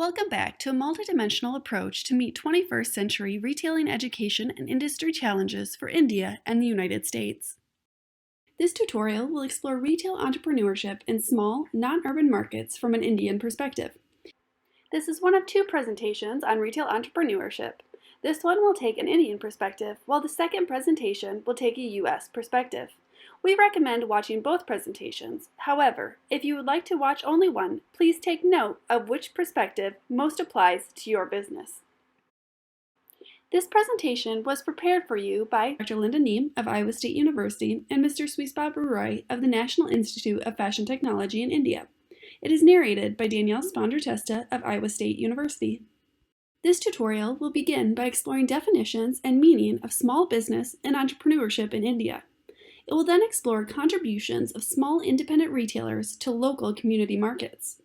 Welcome back to a multidimensional approach to meet 21st century retailing education and industry challenges for India and the United States. This tutorial will explore retail entrepreneurship in small, non-urban markets from an Indian perspective. This is one of two presentations on retail entrepreneurship. This one will take an Indian perspective, while the second presentation will take a US perspective. We recommend watching both presentations. However, if you would like to watch only one, please take note of which perspective most applies to your business. This presentation was prepared for you by Dr. Linda Neem of Iowa State University and Mr. Swispa Roy of the National Institute of Fashion Technology in India. It is narrated by Danielle Sponder-Testa of Iowa State University. This tutorial will begin by exploring definitions and meaning of small business and entrepreneurship in India. It will then explore contributions of small independent retailers to local community markets.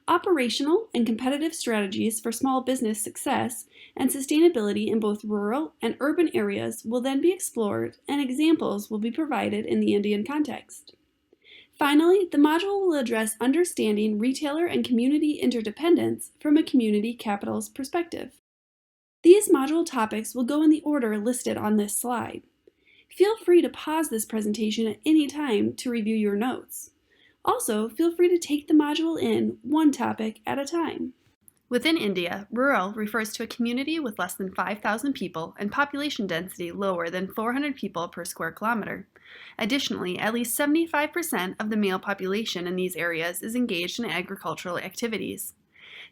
Operational and competitive strategies for small business success and sustainability in both rural and urban areas will then be explored, and examples will be provided in the Indian context. Finally, the module will address understanding retailer and community interdependence from a community capital's perspective. These module topics will go in the order listed on this slide. Feel free to pause this presentation at any time to review your notes. Also, feel free to take the module in one topic at a time. Within India, rural refers to a community with less than 5,000 people and population density lower than 400 people per square kilometer. Additionally, at least 75% of the male population in these areas is engaged in agricultural activities.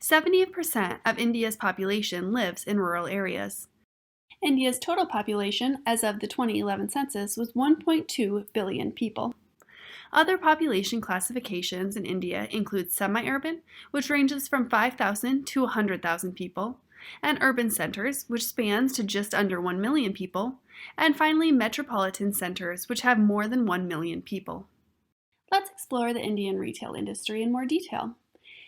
70% of India's population lives in rural areas. India's total population as of the 2011 census was 1.2 billion people. Other population classifications in India include semi-urban, which ranges from 5,000 to 100,000 people, and urban centers, which spans to just under 1 million people, and finally metropolitan centers, which have more than 1 million people. Let's explore the Indian retail industry in more detail.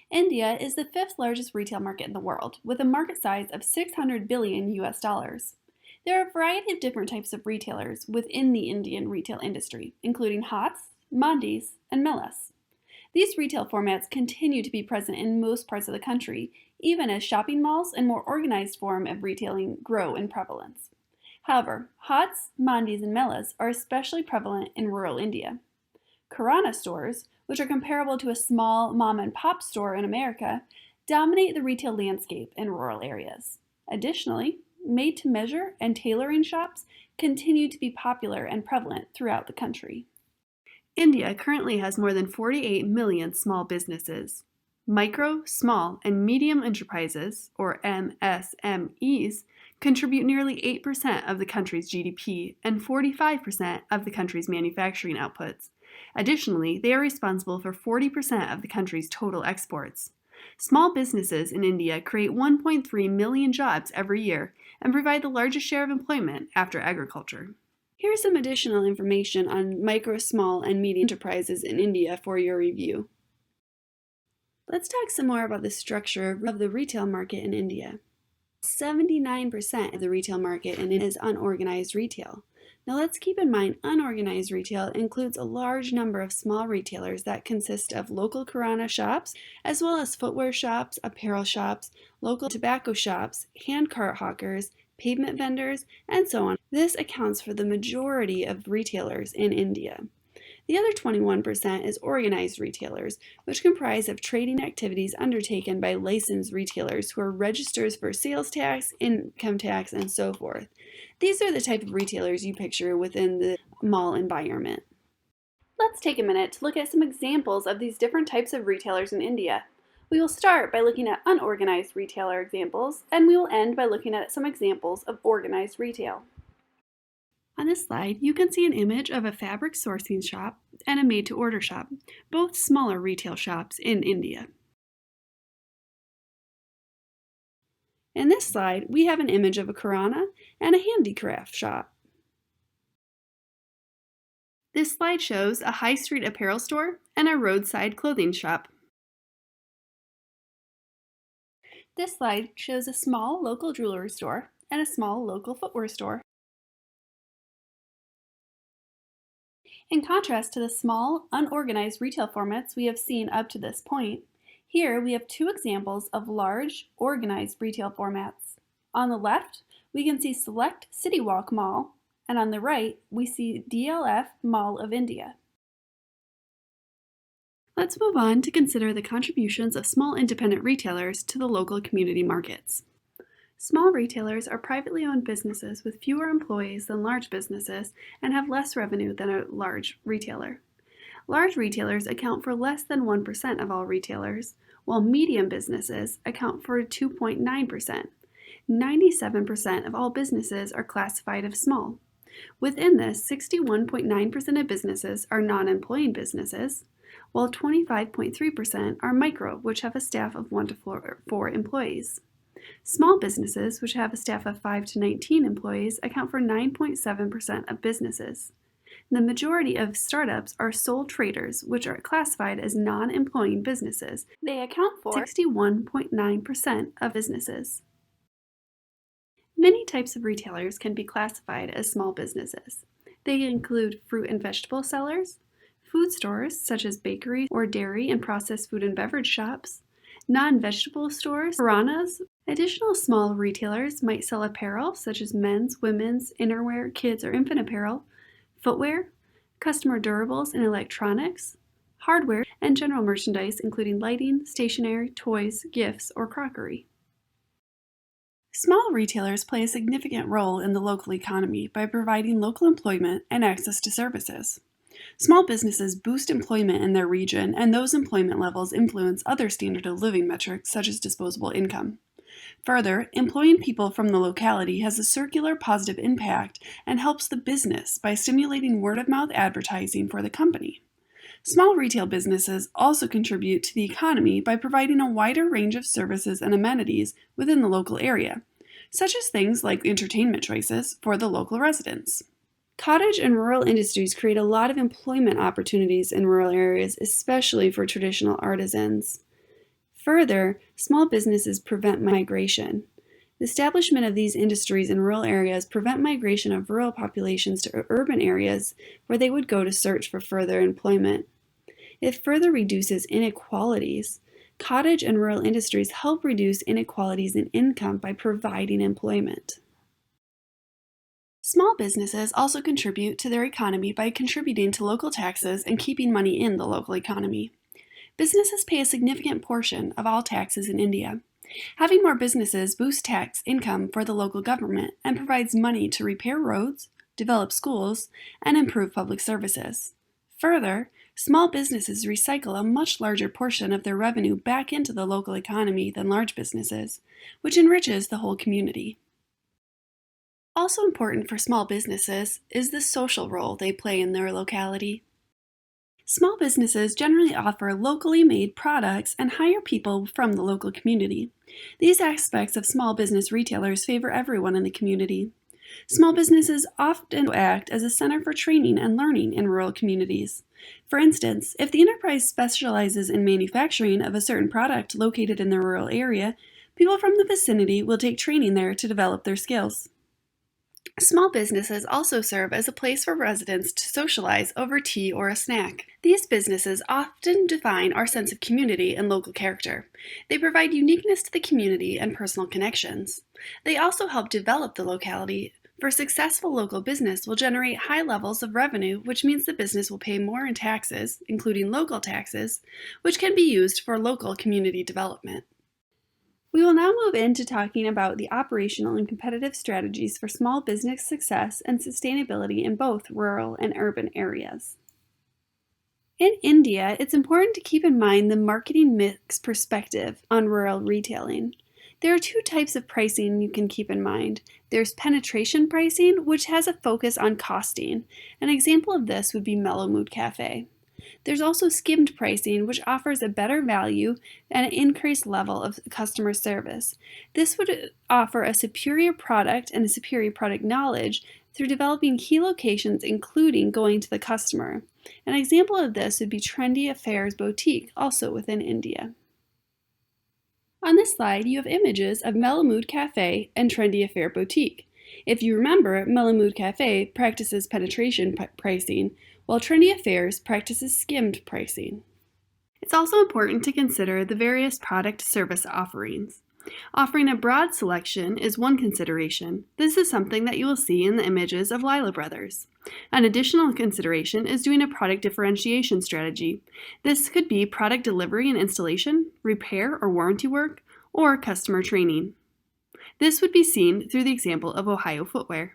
India is the fifth largest retail market in the world, with a market size of $600 billion US. There are a variety of different types of retailers within the Indian retail industry, including hats, mandis, and melas. These retail formats continue to be present in most parts of the country, even as shopping malls and more organized form of retailing grow in prevalence. However, hats, mandis, and melas are especially prevalent in rural India. Kirana stores, which are comparable to a small mom-and-pop store in America, dominate the retail landscape in rural areas. Additionally, made-to-measure and tailoring shops continue to be popular and prevalent throughout the country. India currently has more than 48 million small businesses. Micro, small, and medium enterprises, or MSMEs, contribute nearly 8% of the country's GDP and 45% of the country's manufacturing outputs. Additionally, they are responsible for 40% of the country's total exports. Small businesses in India create 1.3 million jobs every year and provide the largest share of employment after agriculture. Here's some additional information on micro, small, and medium enterprises in India for your review. Let's talk some more about the structure of the retail market in India. 79% of the retail market in India is unorganized retail. Now let's keep in mind unorganized retail includes a large number of small retailers that consist of local kirana shops, as well as footwear shops, apparel shops, local tobacco shops, hand cart hawkers, pavement vendors, and so on. This accounts for the majority of retailers in India. The other 21% is organized retailers, which comprise of trading activities undertaken by licensed retailers who are registered for sales tax, income tax, and so forth. These are the type of retailers you picture within the mall environment. Let's take a minute to look at some examples of these different types of retailers in India. We will start by looking at unorganized retailer examples, and we will end by looking at some examples of organized retail. On this slide, you can see an image of a fabric sourcing shop and a made-to-order shop, both smaller retail shops in India. In this slide, we have an image of a kirana and a handicraft shop. This slide shows a high street apparel store and a roadside clothing shop. This slide shows a small local jewelry store and a small local footwear store. In contrast to the small, unorganized retail formats we have seen up to this point, Here we have two examples of large, organized retail formats. On the left, we can see Select City Walk Mall, and on the right, we see DLF Mall of India. Let's move on to consider the contributions of small independent retailers to the local community markets. Small retailers are privately owned businesses with fewer employees than large businesses and have less revenue than a large retailer. Large retailers account for less than 1% of all retailers, while medium businesses account for 2.9%. 97% of all businesses are classified as small. Within this, 61.9% of businesses are non-employing businesses, while 25.3% are micro, which have a staff of 1 to 4 employees. Small businesses, which have a staff of 5 to 19 employees, account for 9.7% of businesses. The majority of startups are sole traders, which are classified as non-employing businesses. They account for 61.9% of businesses. Many types of retailers can be classified as small businesses. They include fruit and vegetable sellers, food stores such as bakeries or dairy and processed food and beverage shops, non-vegetable stores, kiranas. Additional small retailers might sell apparel such as men's, women's, innerwear, kids, or infant apparel, footwear, customer durables and electronics, hardware, and general merchandise including lighting, stationery, toys, gifts, or crockery. Small retailers play a significant role in the local economy by providing local employment and access to services. Small businesses boost employment in their region, and those employment levels influence other standard of living metrics such as disposable income. Further, employing people from the locality has a circular positive impact and helps the business by stimulating word-of-mouth advertising for the company. Small retail businesses also contribute to the economy by providing a wider range of services and amenities within the local area, such as things like entertainment choices for the local residents. Cottage and rural industries create a lot of employment opportunities in rural areas, especially for traditional artisans. Further, small businesses prevent migration. The establishment of these industries in rural areas prevent migration of rural populations to urban areas where they would go to search for further employment. It further reduces inequalities. Cottage and rural industries help reduce inequalities in income by providing employment. Small businesses also contribute to their economy by contributing to local taxes and keeping money in the local economy. Businesses pay a significant portion of all taxes in India. Having more businesses boosts tax income for the local government and provides money to repair roads, develop schools, and improve public services. Further, small businesses recycle a much larger portion of their revenue back into the local economy than large businesses, which enriches the whole community. Also important for small businesses is the social role they play in their locality. Small businesses generally offer locally made products and hire people from the local community. These aspects of small business retailers favor everyone in the community. Small businesses often act as a center for training and learning in rural communities. For instance, if the enterprise specializes in manufacturing of a certain product located in the rural area, people from the vicinity will take training there to develop their skills. Small businesses also serve as a place for residents to socialize over tea or a snack. These businesses often define our sense of community and local character. They provide uniqueness to the community and personal connections. They also help develop the locality, for successful local business will generate high levels of revenue, which means the business will pay more in taxes, including local taxes, which can be used for local community development. We will now move into talking about the operational and competitive strategies for small business success and sustainability in both rural and urban areas. In India, it's important to keep in mind the marketing mix perspective on rural retailing. There are two types of pricing you can keep in mind. There's penetration pricing, which has a focus on costing. An example of this would be Mellow Mood Cafe. There's also skimmed pricing, which offers a better value and an increased level of customer service. This would offer a superior product and a superior product knowledge through developing key locations, including going to the customer. An example of this would be Trendy Affairs Boutique, also within India. On this slide, you have images of Mellow Mood Cafe and Trendy Affair Boutique. If you remember, Mellow Mood Cafe practices penetration pricing, while Trendy Affairs practices skimmed pricing. It's also important to consider the various product service offerings. Offering a broad selection is one consideration. This is something that you will see in the images of Lila Brothers. An additional consideration is doing a product differentiation strategy. This could be product delivery and installation, repair or warranty work, or customer training. This would be seen through the example of Ohio Footwear.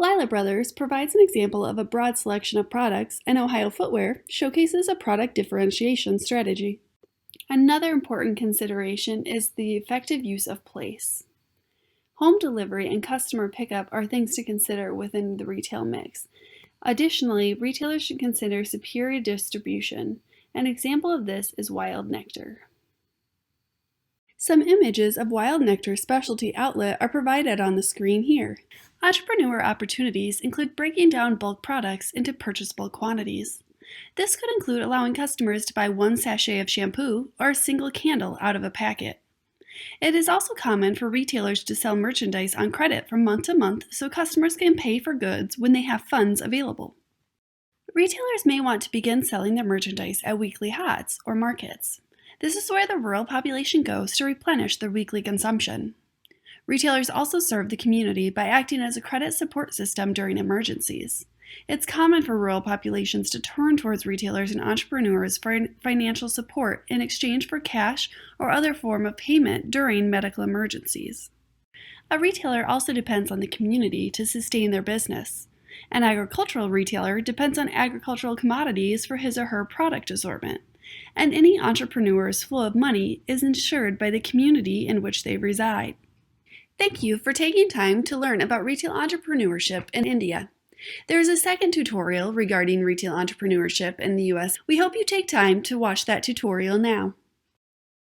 Lila Brothers provides an example of a broad selection of products, and Ohio Footwear showcases a product differentiation strategy. Another important consideration is the effective use of place. Home delivery and customer pickup are things to consider within the retail mix. Additionally, retailers should consider superior distribution. An example of this is Wild Nectar. Some images of Wild Nectar specialty outlet are provided on the screen here. Entrepreneur opportunities include breaking down bulk products into purchasable quantities. This could include allowing customers to buy one sachet of shampoo or a single candle out of a packet. It is also common for retailers to sell merchandise on credit from month to month so customers can pay for goods when they have funds available. Retailers may want to begin selling their merchandise at weekly HOTS or markets. This is where the rural population goes to replenish their weekly consumption. Retailers also serve the community by acting as a credit support system during emergencies. It's common for rural populations to turn towards retailers and entrepreneurs for financial support in exchange for cash or other form of payment during medical emergencies. A retailer also depends on the community to sustain their business. An agricultural retailer depends on agricultural commodities for his or her product assortment. And any entrepreneur's flow of money is ensured by the community in which they reside. Thank you for taking time to learn about retail entrepreneurship in India. There is a second tutorial regarding retail entrepreneurship in the US. We hope you take time to watch that tutorial now.